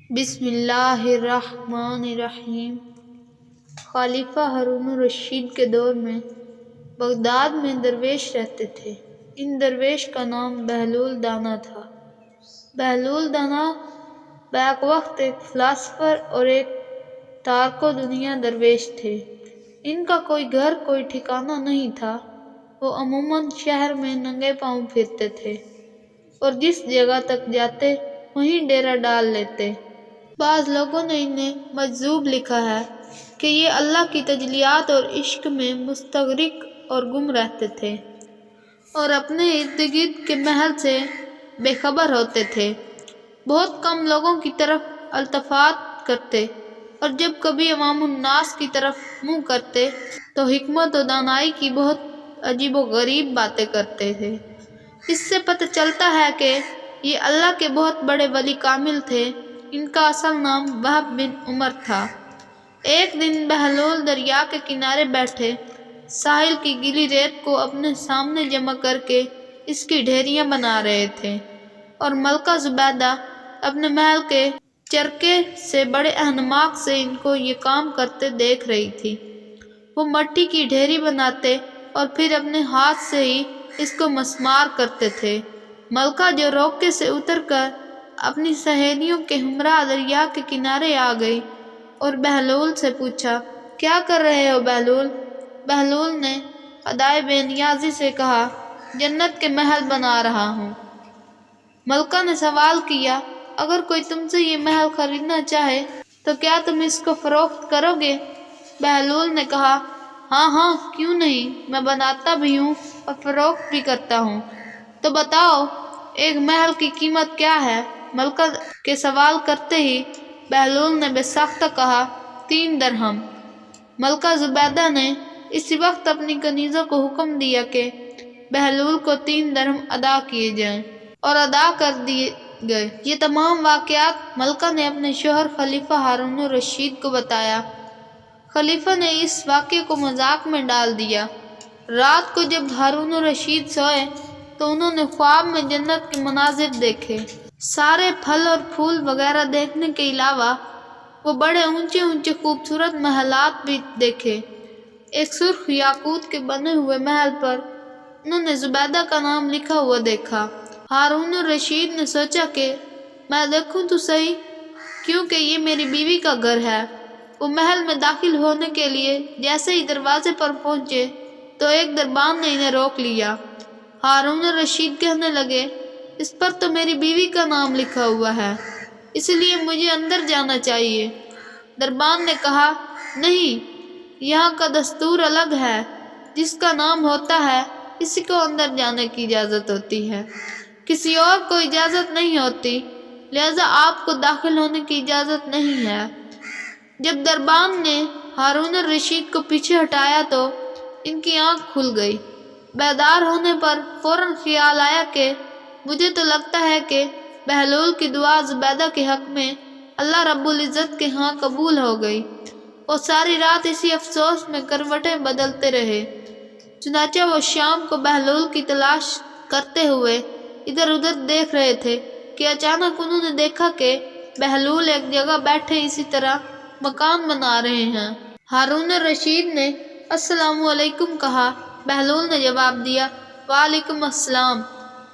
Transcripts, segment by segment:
بسم اللہ الرحمن الرحیم۔ خلیفہ ہارون الرشید کے دور میں بغداد میں درویش رہتے تھے۔ ان درویش کا نام بہلول دانا تھا۔ بہلول دانا بیک وقت ایک فلاسفر اور ایک تارک و دنیا درویش تھے۔ ان کا کوئی گھر کوئی ٹھکانہ نہیں تھا۔ وہ عموماً شہر میں ننگے پاؤں پھرتے تھے اور جس جگہ تک جاتے وہیں ڈیرا ڈال لیتے۔ بعض لوگوں نے انہیں مجذوب لکھا ہے کہ یہ اللہ کی تجلیات اور عشق میں مستغرق اور گم رہتے تھے اور اپنے ارد گرد کے محل سے بے خبر ہوتے تھے۔ بہت کم لوگوں کی طرف التفات کرتے اور جب کبھی عوام الناس کی طرف منہ کرتے تو حکمت و دانائی کی بہت عجیب و غریب باتیں کرتے تھے۔ اس سے پتہ چلتا ہے کہ یہ اللہ کے بہت بڑے ولی کامل تھے۔ ان کا اصل نام وہب بن عمر تھا۔ ایک دن بہلول دریا کے کنارے بیٹھے ساحل کی گیلی ریت کو اپنے سامنے جمع کر کے اس کی ڈھیریاں بنا رہے تھے اور ملکہ زبیدہ اپنے محل کے چرکے سے بڑے اہتمام سے ان کو یہ کام کرتے دیکھ رہی تھی۔ وہ مٹی کی ڈھیری بناتے اور پھر اپنے ہاتھ سے ہی اس کو مسمار کرتے تھے۔ ملکہ جو روکے سے اتر کر اپنی سہیلیوں کے ہمراہ دریا کے کنارے آ گئی اور بہلول سے پوچھا، کیا کر رہے ہو بہلول؟ بہلول نے ادائے بے نیازی سے کہا، جنت کے محل بنا رہا ہوں۔ ملکہ نے سوال کیا، اگر کوئی تم سے یہ محل خریدنا چاہے تو کیا تم اس کو فروخت کرو گے؟ بہلول نے کہا، ہاں ہاں کیوں نہیں، میں بناتا بھی ہوں اور فروخت بھی کرتا ہوں۔ تو بتاؤ ایک محل کی قیمت کیا ہے؟ ملکہ کے سوال کرتے ہی بہلول نے بے ساختہ کہا، 3 درہم۔ ملکہ زبیدہ نے اسی وقت اپنی کنیزوں کو حکم دیا کہ بہلول کو 3 درہم ادا کیے جائیں اور ادا کر دیے گئے۔ یہ تمام واقعات ملکہ نے اپنے شوہر خلیفہ ہارون الرشید کو بتایا۔ خلیفہ نے اس واقعے کو مذاق میں ڈال دیا۔ رات کو جب ہارون الرشید سوئے تو انہوں نے خواب میں جنت کے مناظر دیکھے۔ سارے پھل اور پھول وغیرہ دیکھنے کے علاوہ وہ بڑے اونچے اونچے خوبصورت محلات بھی دیکھے۔ ایک سرخ یاقوت کے بنے ہوئے محل پر انہوں نے زبیدہ کا نام لکھا ہوا دیکھا۔ ہارون الرشید نے سوچا کہ میں دیکھوں تو صحیح، کیونکہ یہ میری بیوی کا گھر ہے۔ وہ محل میں داخل ہونے کے لیے جیسے ہی دروازے پر پہنچے تو ایک دربان نے انہیں روک لیا۔ ہارون الرشید کہنے لگے، اس پر تو میری بیوی کا نام لکھا ہوا ہے، اس لیے مجھے اندر جانا چاہیے۔ دربان نے کہا، نہیں، یہاں کا دستور الگ ہے، جس کا نام ہوتا ہے اسی کو اندر جانے کی اجازت ہوتی ہے، کسی اور کو اجازت نہیں ہوتی، لہذا آپ کو داخل ہونے کی اجازت نہیں ہے۔ جب دربان نے ہارون الرشید کو پیچھے ہٹایا تو ان کی آنکھ کھل گئی۔ بیدار ہونے پر فوراً خیال آیا کہ مجھے تو لگتا ہے کہ بہلول کی دعا زبیدہ کے حق میں اللہ رب العزت کے ہاں قبول ہو گئی۔ وہ ساری رات اسی افسوس میں کروٹیں بدلتے رہے۔ چنانچہ وہ شام کو بہلول کی تلاش کرتے ہوئے ادھر ادھر دیکھ رہے تھے کہ اچانک انہوں نے دیکھا کہ بہلول ایک جگہ بیٹھے اسی طرح مکان بنا رہے ہیں۔ ہارون الرشید نے السلام علیکم کہا۔ بہلول نے جواب دیا، وعلیکم السلام۔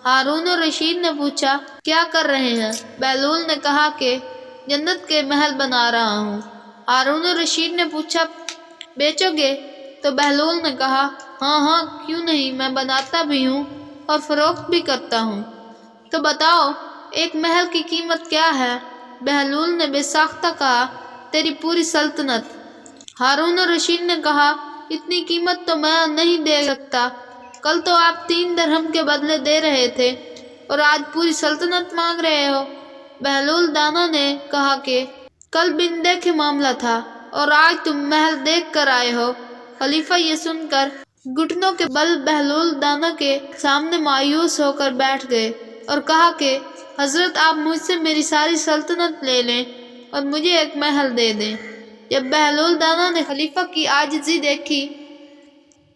ہارون الرشید نے پوچھا، کیا کر رہے ہیں؟ بہلول نے کہا کہ جنت کے محل بنا رہا ہوں۔ ہارون الرشید نے پوچھا، بیچو گے؟ تو بہلول نے کہا، ہاں ہاں کیوں نہیں، میں بناتا بھی ہوں اور فروخت بھی کرتا ہوں۔ تو بتاؤ ایک محل کی قیمت کیا ہے؟ بہلول نے بے ساختہ کہا، تیری پوری سلطنت۔ ہارون الرشید نے کہا، اتنی قیمت تو میں نہیں دے سکتا، کل تو آپ 3 درہم کے بدلے دے رہے تھے اور آج پوری سلطنت مانگ رہے ہو۔ بہلول دانا نے کہا کہ کل بن دیکھے معاملہ تھا اور آج تم محل دیکھ کر آئے ہو۔ خلیفہ یہ سن کر گھٹنوں کے بل بہلول دانا کے سامنے مایوس ہو کر بیٹھ گئے اور کہا کہ حضرت آپ مجھ سے میری ساری سلطنت لے لیں اور مجھے ایک محل دے دیں۔ جب بہلول دانا نے خلیفہ کی عاجزی دیکھی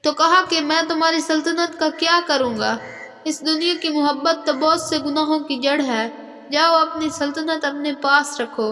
تو کہا کہ میں تمہاری سلطنت کا کیا کروں گا؟ اس دنیا کی محبت تو بہت سے گناہوں کی جڑ ہے، جاؤ اپنی سلطنت اپنے پاس رکھو۔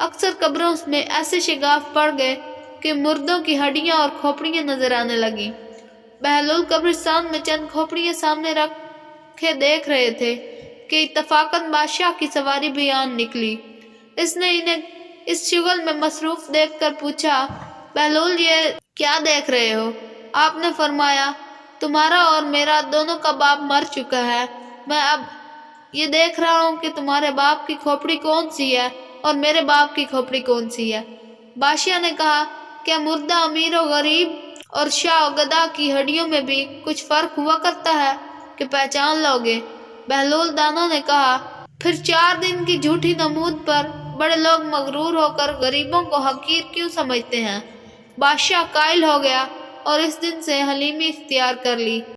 اکثر قبروں میں ایسے شگاف پڑ گئے کہ مردوں کی ہڈیاں اور کھوپڑیاں نظر آنے لگیں۔ بہلول قبرستان میں چند کھوپڑیاں سامنے رکھے دیکھ رہے تھے کہ اتفاقاً بادشاہ کی سواری بھی آن نکلی۔ اس نے انہیں اس شغل میں مصروف دیکھ کر پوچھا، بہلول یہ کیا دیکھ رہے ہو؟ آپ نے فرمایا، تمہارا اور میرا دونوں کا باپ مر چکا ہے، میں اب یہ دیکھ رہا ہوں کہ تمہارے باپ کی کھوپڑی کون سی ہے اور میرے باپ کی کھوپڑی کون سی ہے۔ بادشاہ نے کہا، کیا مردہ امیر و غریب اور شاہ و گدھا کی ہڈیوں میں بھی کچھ فرق ہوا کرتا ہے کہ پہچان لو گے؟ بہلول دانوں نے کہا، پھر 4 دن کی جھوٹی نمود پر بڑے لوگ مغرور ہو کر غریبوں کو حقیر کیوں سمجھتے ہیں؟ بادشاہ قائل ہو گیا اور اس دن سے حلیمی اختیار کر لی۔